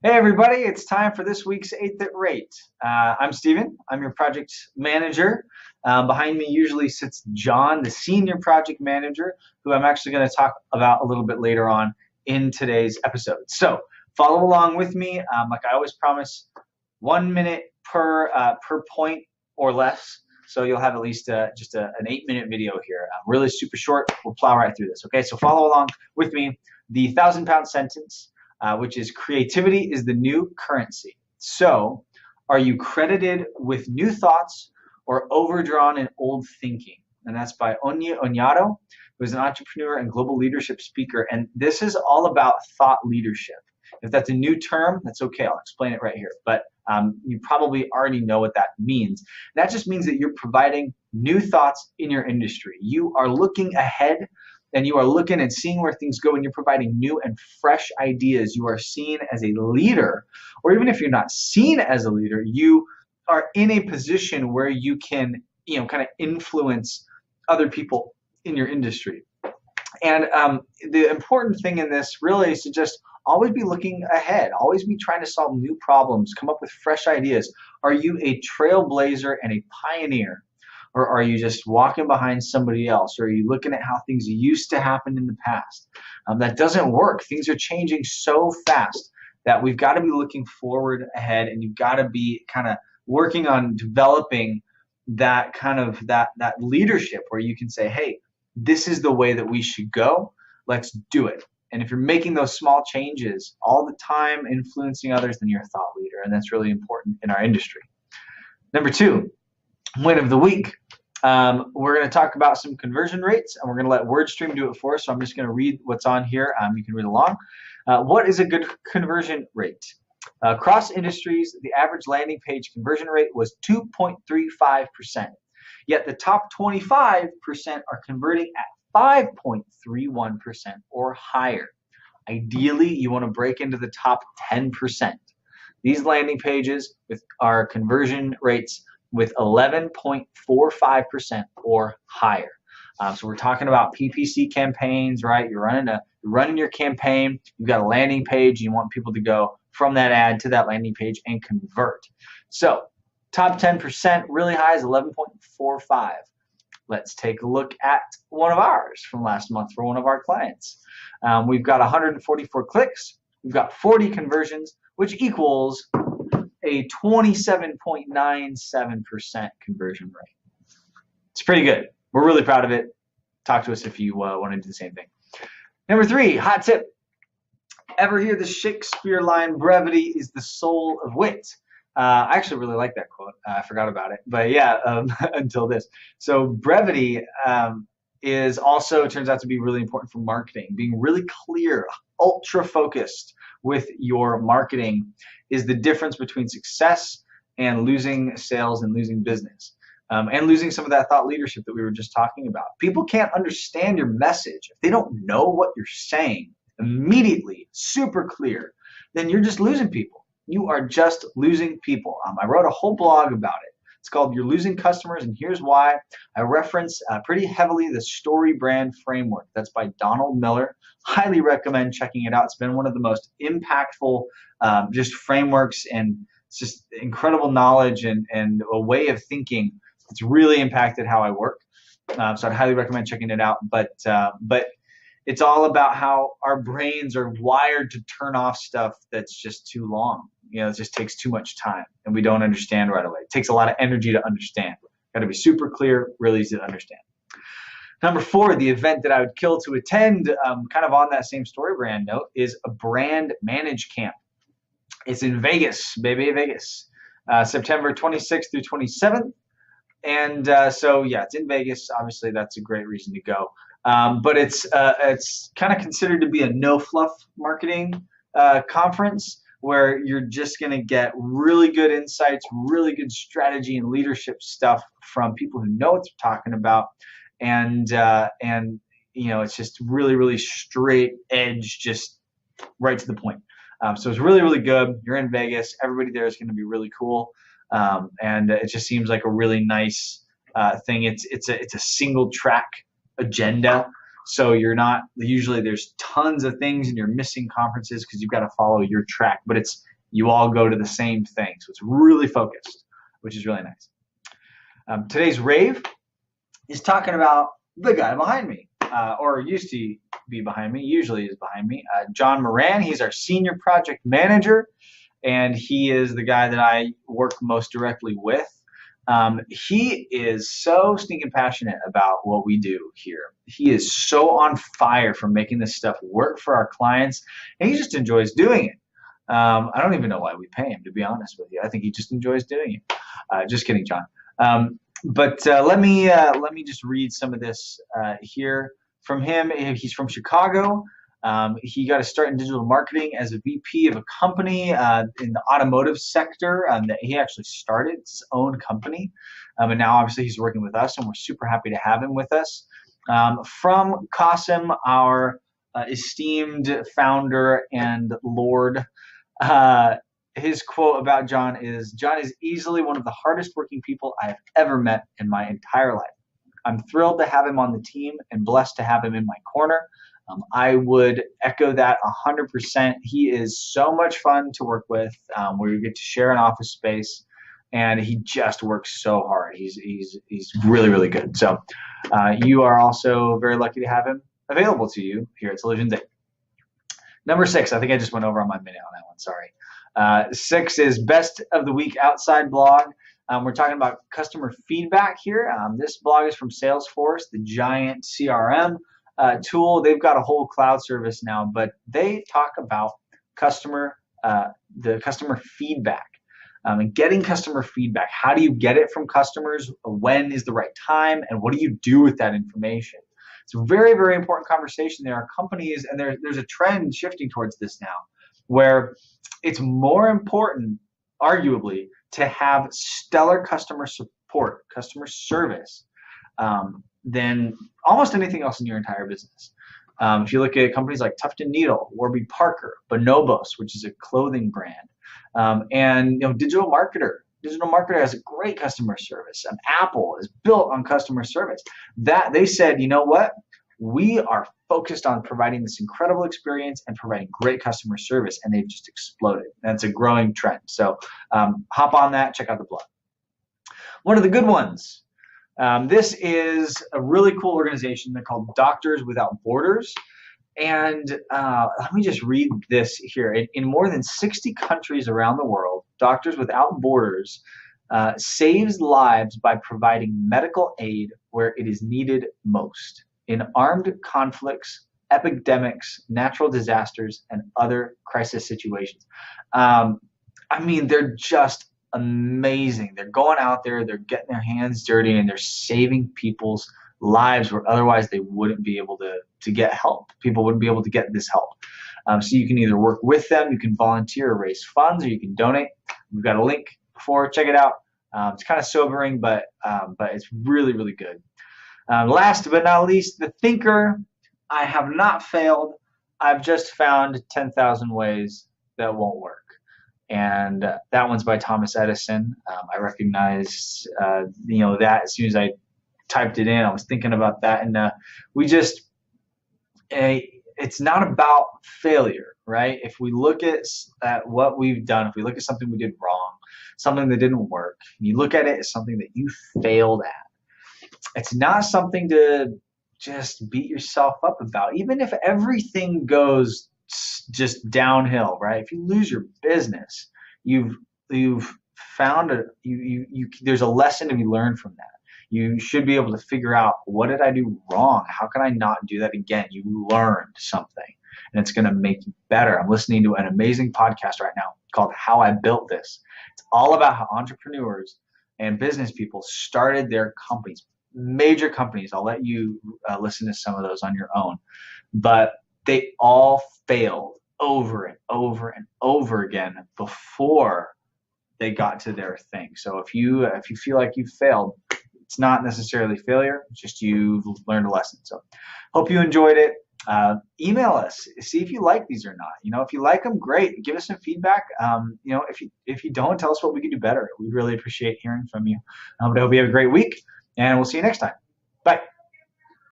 Hey everybody, it's time for this week's 8th at Rate. I'm Steven, I'm your project manager. Behind me usually sits John, the senior project manager, who I'm actually going to talk about a little bit later on in today's episode. So follow along with me. Like I always promise, 1 minute per point or less. So you'll have at least an 8-minute video here. Really super short. We'll plow right through this. Okay, so follow along with me. The 1,000-pound sentence, which is creativity is the new currency. So, are you credited with new thoughts or overdrawn in old thinking? And that's by Onya Onyado, who's an entrepreneur and global leadership speaker. And this is all about thought leadership. If that's a new term, that's okay. I'll explain it right here. But you probably already know what that means. That just means that you're providing new thoughts in your industry. You are looking ahead and you are looking and seeing where things go, and you're providing new and fresh ideas. You are seen as a leader, or even if you're not seen as a leader, you are in a position where you can, kind of influence other people in your industry. And the important thing in this really is to just always be looking ahead, always be trying to solve new problems, come up with fresh ideas. Are you a trailblazer and a pioneer? Or are you just walking behind somebody else? Or are you looking at how things used to happen in the past? That doesn't work. Things are changing so fast that we've got to be looking forward ahead, and you've got to be kind of working on developing that kind of that leadership where you can say, hey, this is the way that we should go. Let's do it. And if you're making those small changes all the time, influencing others, then you're a thought leader. And that's really important in our industry. Number 2, win of the week. We're going to talk about some conversion rates, and we're going to let WordStream do it for us. So I'm just going to read what's on here. You can read along. What is a good conversion rate? Across industries, the average landing page conversion rate was 2.35%. Yet the top 25% are converting at 5.31% or higher. Ideally, you want to break into the top 10%. These landing pages with our conversion rates with 11.45% or higher. So we're talking about PPC campaigns, right? You're running your campaign. You've got a landing page. You want people to go from that ad to that landing page and convert. So top 10% really high is 11.45. Let's take a look at one of ours from last month for one of our clients. We've got 144 clicks. We've got 40 conversions, which equals a 27.97% conversion rate. It's pretty good. We're really proud of it. Talk to us if you want to do the same thing. Number 3, hot tip. Ever hear the Shakespeare line, brevity is the soul of wit? I actually really like that quote. I forgot about it. But yeah, until this. So brevity is also, turns out to be really important for marketing. Being really clear, ultra focused with your marketing is the difference between success and losing sales and losing business. And losing some of that thought leadership that we were just talking about. People can't understand your message. If they don't know what you're saying immediately, super clear, then you're just losing people. You are just losing people. I wrote a whole blog about it. It's called You're Losing Customers, and here's why. I reference pretty heavily the Story Brand Framework. That's by Donald Miller. Highly recommend checking it out. It's been one of the most impactful just frameworks, and it's just incredible knowledge and a way of thinking. It's really impacted how I work. So I'd highly recommend checking it out. But it's all about how our brains are wired to turn off stuff that's just too long. It just takes too much time, and we don't understand right away. It takes a lot of energy to understand. Got to be super clear, really easy to understand. Number 4, the event that I would kill to attend, kind of on that same Story Brand note, is a brand manage camp. It's in Vegas, baby, Vegas, September 26th through 27th. And so, yeah, it's in Vegas. Obviously, that's a great reason to go. But it's kind of considered to be a no-fluff marketing conference where you're just going to get really good insights, really good strategy and leadership stuff from people who know what they're talking about. And it's just really, really straight edge, just right to the point. So it's really, really good. You're in Vegas. Everybody there is going to be really cool. And it just seems like a really nice thing. It's a single track agenda. So you're not, usually there's tons of things and you're missing conferences because you've got to follow your track, but it's you all go to the same thing. So it's really focused, which is really nice. Today's rave is talking about the guy behind me, or used to be behind me, usually is behind me, John Moran. He's our senior project manager, and he is the guy that I work most directly with. He is so stinking passionate about what we do here. He is so on fire for making this stuff work for our clients, and he just enjoys doing it. I don't even know why we pay him, to be honest with you. I think he just enjoys doing it. Just kidding, John. But let me just read some of this here from him. He's from Chicago. He got to start in digital marketing as a VP of a company in the automotive sector that he actually started. It's his own company. And now obviously he's working with us, and we're super happy to have him with us. From Qasim, our esteemed founder and Lord, his quote about John is easily one of the hardest working people I have ever met in my entire life. I'm thrilled to have him on the team and blessed to have him in my corner. I would echo that 100%. He is so much fun to work with. We get to share an office space, and he just works so hard. He's really, really good. So you are also very lucky to have him available to you here at Solutions 8. Number 6, I think I just went over on my minute on that one, sorry. 6 is Best of the Week Outside blog. We're talking about customer feedback here. This blog is from Salesforce, the giant CRM tool. They've got a whole cloud service now, but they talk about the customer feedback and getting customer feedback. How do you get it from customers? When is the right time? And what do you do with that information? It's a very, very important conversation. There are companies, and there's a trend shifting towards this now, where it's more important, arguably, to have stellar customer support, customer service, than almost anything else in your entire business. If you look at companies like Tuft & Needle, Warby Parker, Bonobos, which is a clothing brand, and Digital Marketer. Digital Marketer has a great customer service. And Apple is built on customer service. That they said, you know what? We are focused on providing this incredible experience and providing great customer service, and they've just exploded. That's a growing trend. So hop on that, check out the blog. One of the good ones. This is a really cool organization. They're called Doctors Without Borders. And let me just read this here. In more than 60 countries around the world, Doctors Without Borders saves lives by providing medical aid where it is needed most, in armed conflicts, epidemics, natural disasters, and other crisis situations. I mean, they're just amazing. They're going out there, they're getting their hands dirty, and they're saving people's lives where otherwise they wouldn't be able to get help. People wouldn't be able to get this help. So you can either work with them, you can volunteer or raise funds, or you can donate. We've got a link before. Check it out. It's kind of sobering, but it's really, really good. Last but not least, The Thinker. I have not failed. I've just found 10,000 ways that won't work. And that one's by Thomas Edison. I recognized that as soon as I typed it in. I was thinking about that, and it's not about failure, right? If we look at what we've done, if we look at something we did wrong, something that didn't work, and you look at it as something that you failed at, it's not something to just beat yourself up about. Even if everything goes just downhill, right? If you lose your business, you've found there's a lesson to be learned from that. You should be able to figure out, what did I do wrong? How can I not do that again? You learned something, and it's going to make you better. I'm listening to an amazing podcast right now called How I Built This. It's all about how entrepreneurs and business people started their companies, major companies. I'll let you listen to some of those on your own. But they all failed over and over and over again before they got to their thing. So if you feel like you failed, it's not necessarily failure, it's just you've learned a lesson. So hope you enjoyed it. Email us, see if you like these or not. If you like them, great. Give us some feedback. If you don't, tell us what we could do better. We really appreciate hearing from you. But I hope you have a great week, and we'll see you next time. Bye.